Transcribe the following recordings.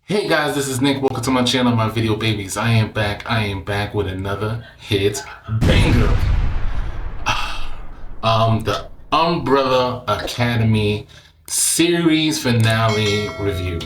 Hey guys, this is Nick. Welcome to my channel, my video babies. I am back with another hit banger. The Umbrella Academy series finale review.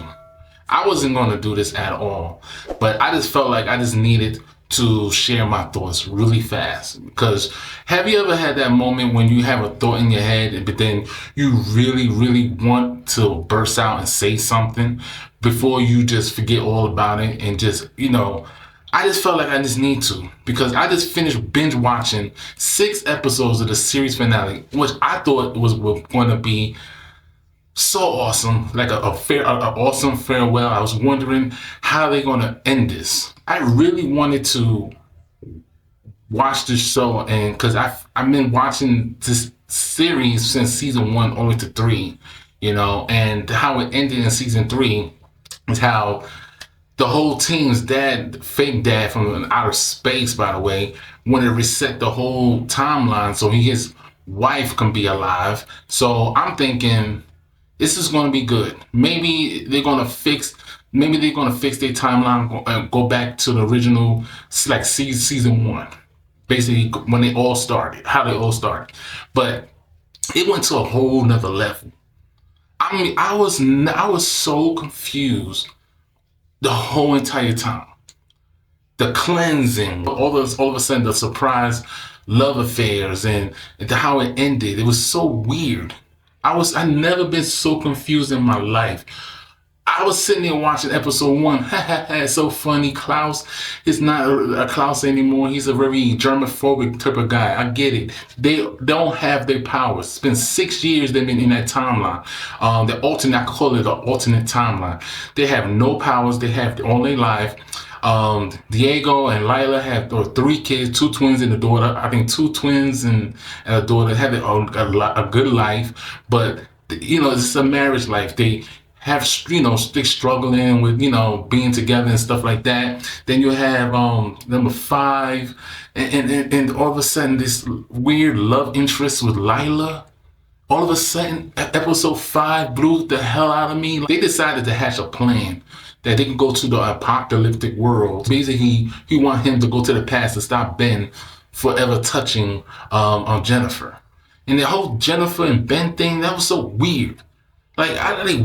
I wasn't going to do this at all, but I just felt like I just needed to share my thoughts really fast. Because have you ever had that moment when you have a thought in your head, but then you really want to burst out and say something before you just forget all about it and just, I just felt like I just need to, because I just finished binge watching 6 episodes of the series finale, which I thought was going to be so awesome, like an awesome farewell. I was wondering how they're gonna end this. I really wanted to watch this show, and because I've been watching this series since season 1 only to 3, and how it ended in season 3 is how the whole team's dad, fake dad from outer space, by the way, wanted to reset the whole timeline so his wife can be alive. So I'm thinking, this is going to be good. Maybe they're going to fix their timeline and go back to the original, like season 1, basically when they all started, how they all started. But it went to a whole nother level. I mean, I was so confused the whole entire time. The cleansing, all of a sudden the surprise love affairs and how it ended. It was so weird. I never been so confused in my life. I was sitting there watching episode 1. It's so funny. Klaus is not a Klaus anymore. He's a very germophobic type of guy. I get it. They don't have their powers. It's been 6 years they've been in that timeline. I call it the alternate timeline. They have no powers. They have all their life. Diego and Lila have 3 kids, 2 twins and a daughter. I think 2 twins and a daughter have a good life, but it's a marriage life. They have, they struggling with, being together and stuff like that. Then you have number 5, and all of a sudden this weird love interest with Lila. All of a sudden, episode 5 blew the hell out of me. They decided to hatch a plan that they can go to the apocalyptic world. Basically, he want him to go to the past to stop Ben forever touching on Jennifer. And the whole Jennifer and Ben thing, that was so weird. Like,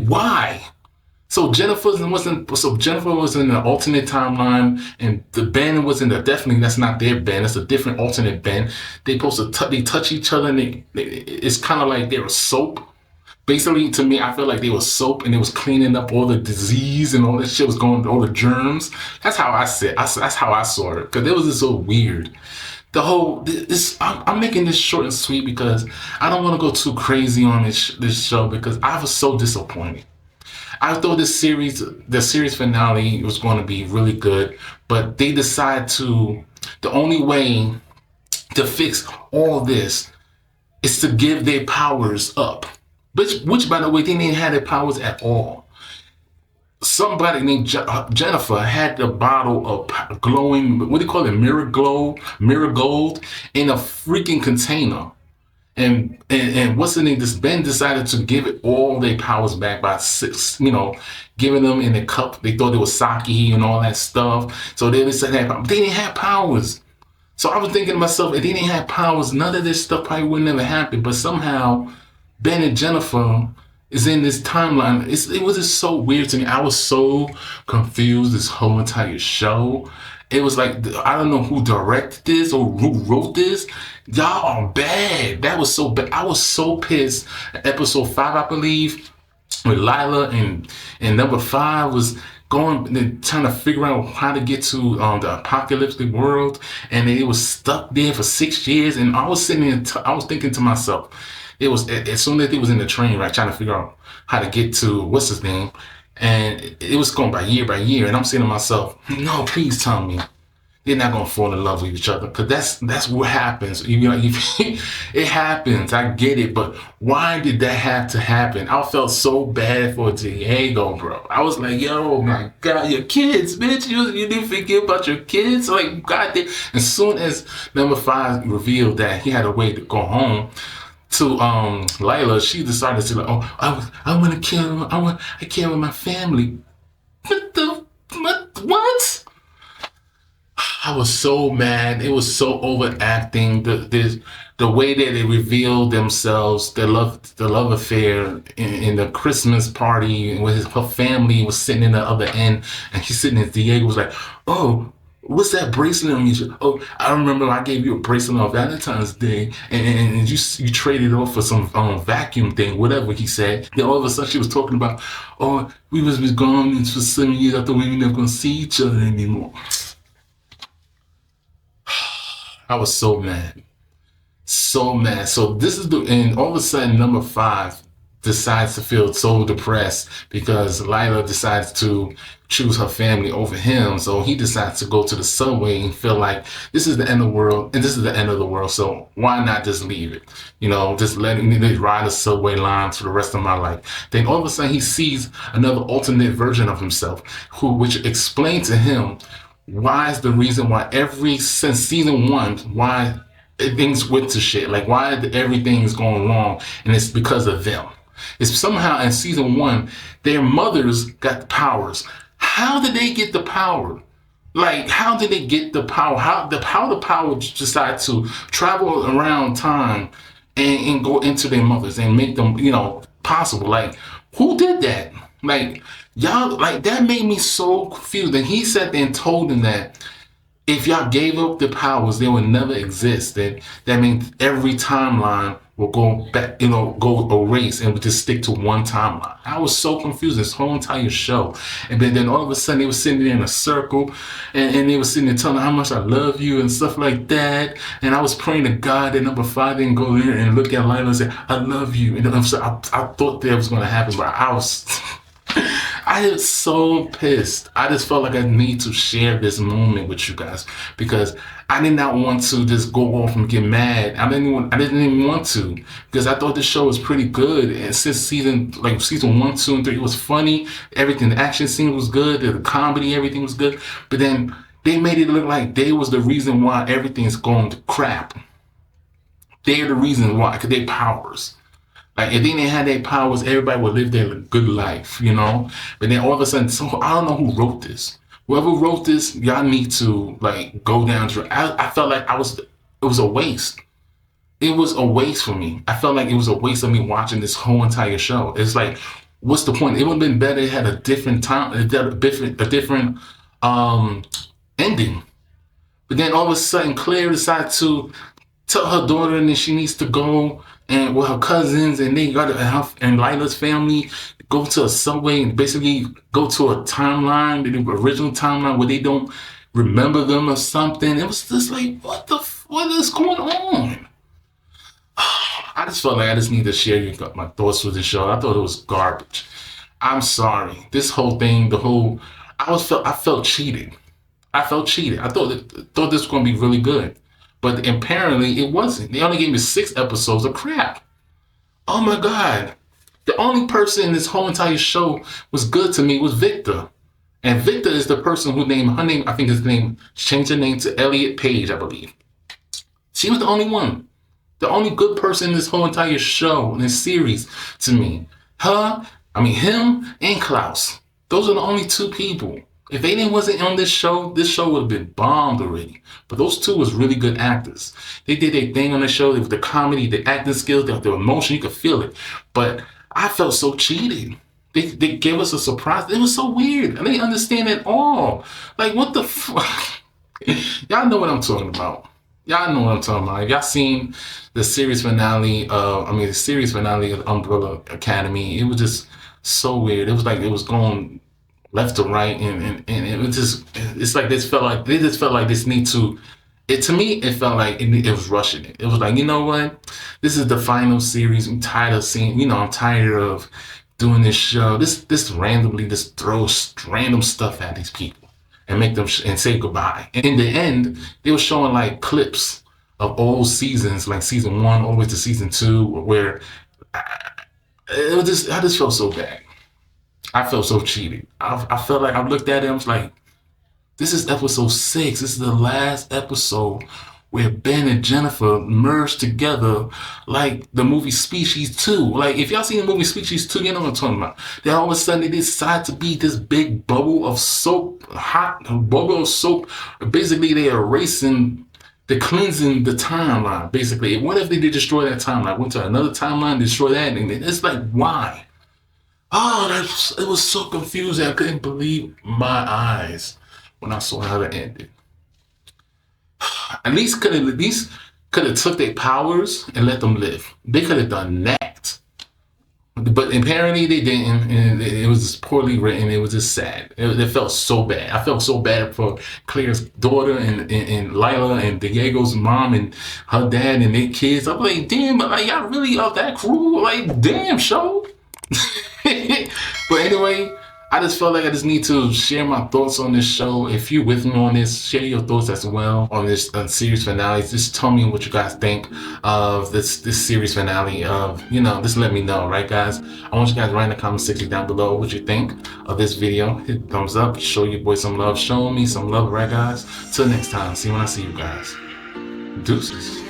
why? So Jennifer was in the alternate timeline, and the Ben was in the, definitely that's not their Ben. It's a different alternate Ben. They touch each other, and it's kind of like they were soap. Basically, to me, I feel like they were soap, and it was cleaning up all the disease and all that shit was going, all the germs. That's how I said. That's how I saw it, because it was just so weird. The whole I'm making this short and sweet because I don't want to go too crazy on this show, because I was so disappointed. I thought the series finale was going to be really good, but they decided the only way to fix all this is to give their powers up. Which, by the way, they didn't have their powers at all. Somebody named Jennifer had the bottle of glowing, what do you call it, mirror gold in a freaking container. And what's the name? This Ben decided to give it all their powers back by giving them in a cup. They thought it was sake and all that stuff. So they said they didn't have powers. So I was thinking to myself, if they didn't have powers, none of this stuff probably would never happen. But somehow, Ben and Jennifer is in this timeline. It was just so weird to me. I was so confused this whole entire show. It was like, I don't know who directed this or who wrote this. Y'all are bad. That was so bad. I was so pissed. Episode 5, I believe, with Lila and number 5 was trying to figure out how to get to the apocalyptic world, and they was stuck there for 6 years. And I was sitting there, I was thinking to myself, it was as soon as they was in the train, right, trying to figure out how to get to what's his name, and it was going by year, and I'm saying to myself, no, please tell me they're not gonna fall in love with each other, because that's what happens. It happens. I get it, but why did that have to happen? I felt so bad for Diego, bro. I was like, yo, my God, your kids, bitch. You didn't forget about your kids. Like, God, as soon as number 5 revealed that he had a way to go home to Lila, she decided to, like, oh, I want to kill him. I care with my family. What? I was so mad. It was so overacting. The way that they revealed themselves, the love affair in the Christmas party with her family was sitting in the other end, and he's sitting in Diego was like, "Oh, what's that bracelet on you? Oh, I remember I gave you a bracelet on Valentine's Day, and you traded it off for some vacuum thing, whatever he said." Then all of a sudden she was talking about, "Oh, we was gone for 7 years. I thought we were never gonna see each other anymore." I was so mad. So mad. So this is and all of a sudden number 5 decides to feel so depressed because Lila decides to choose her family over him. So he decides to go to the subway and feel like this is the end of the world and this is the end of the world. So why not just leave it? Just let me ride a subway line for the rest of my life. Then all of a sudden he sees another alternate version of himself which explains to him why is the reason why since season 1, why things went to shit. Like why everything is going wrong, and it's because of them. It's somehow in season 1, their mothers got powers. How did they get the power? Like how did they get the power? How the power decide to travel around time and go into their mothers and make them, possible? Like who did that? Like y'all, like that made me so confused. And he sat there and told them that if y'all gave up the powers, they would never exist. That means every timeline will go back, go erase and we just stick to one timeline. I was so confused this whole entire show. And then all of a sudden they were sitting there in a circle and they were sitting there telling how much I love you and stuff like that. And I was praying to God that number 5 didn't go there and look at Lila and say, I love you. And I thought that was going to happen, but I was so pissed. I just felt like I need to share this moment with you guys because I did not want to just go off and get mad. I didn't even want to because I thought the show was pretty good. And since season 1, 2, and 3, it was funny. Everything, the action scene was good. The comedy, everything was good. But then they made it look like they was the reason why everything is going to crap. They're the reason why, because they powers. Like if they didn't have their powers, everybody would live their good life, But then all of a sudden, so I don't know who wrote this. Whoever wrote this, y'all need to go down to. I felt like it was a waste. It was a waste for me. I felt like it was a waste of me watching this whole entire show. It's like, what's the point? It would have been better. It had a different time, a different ending. But then all of a sudden, Claire decided to tell her daughter that she needs to go and with her cousins, and they got and Lila's family go to a subway and basically go to a timeline, the original timeline where they don't remember them or something. It was just like, what is going on? I just felt like I just need to share my thoughts with the show. I thought it was garbage. I'm sorry. This whole thing, I felt cheated. I felt cheated. I thought this was going to be really good. But apparently it wasn't. They only gave me 6 episodes of crap. Oh my God. The only person in this whole entire show was good to me was Victor. And Victor is the person who I think his name, changed her name to Elliot Page, I believe. She was the only one. The only good person in this whole entire show, in this series, to me. Him and Klaus. Those are the only 2 people. If they wasn't on this show would have been bombed already. But those 2 was really good actors. They did their thing on the show. It was the comedy, the acting skills, the emotion, you could feel it. But I felt so cheated. They gave us a surprise. It was so weird. I didn't understand at all. Like, what the fuck? Y'all know what I'm talking about. Y'all know what I'm talking about. If y'all seen the series finale of Umbrella Academy, it was just so weird. It was like it was going left to right, and it was it's like they just felt like this need to. To me, it felt like it was rushing it. It was like, you know what? This is the final series. I'm tired of seeing, I'm tired of doing this show. This randomly just throws random stuff at these people and make them and say goodbye. And in the end, they were showing like clips of old seasons, like season 1 all the way to season 2, where I just felt so bad. I felt so cheated. I felt like I looked at it, I was like, this is episode 6. This is the last episode. where Ben and Jennifer merged together like the movie Species 2. Like, if y'all seen the movie Species 2, you know what I'm talking about. Then all of a sudden they decide to be this big bubble of soap, hot bubble of soap. Basically, they are erasing, they're cleansing the timeline, basically. What if they did destroy that timeline? Went to another timeline, destroy that, and it's like, why? Oh, it was so confusing. I couldn't believe my eyes when I saw how it ended. At least could have took their powers and let them live. They could have done that. But apparently they didn't, and it was just poorly written. It was just sad. It felt so bad. I felt so bad for Claire's daughter and Lila and Diego's mom and her dad and their kids. I'm like, damn, like, y'all really are that cruel? Like, damn, show. But anyway, I just felt like I just need to share my thoughts on this show. If you're with me on this, share your thoughts as well on this series finale. Just tell me what you guys think of this series finale. Just let me know, right, guys? I want you guys to write in the comment section down below what you think of this video. Hit thumbs up, show your boy some love, show me some love, right, guys? Till next time, see you when I see you guys. Deuces.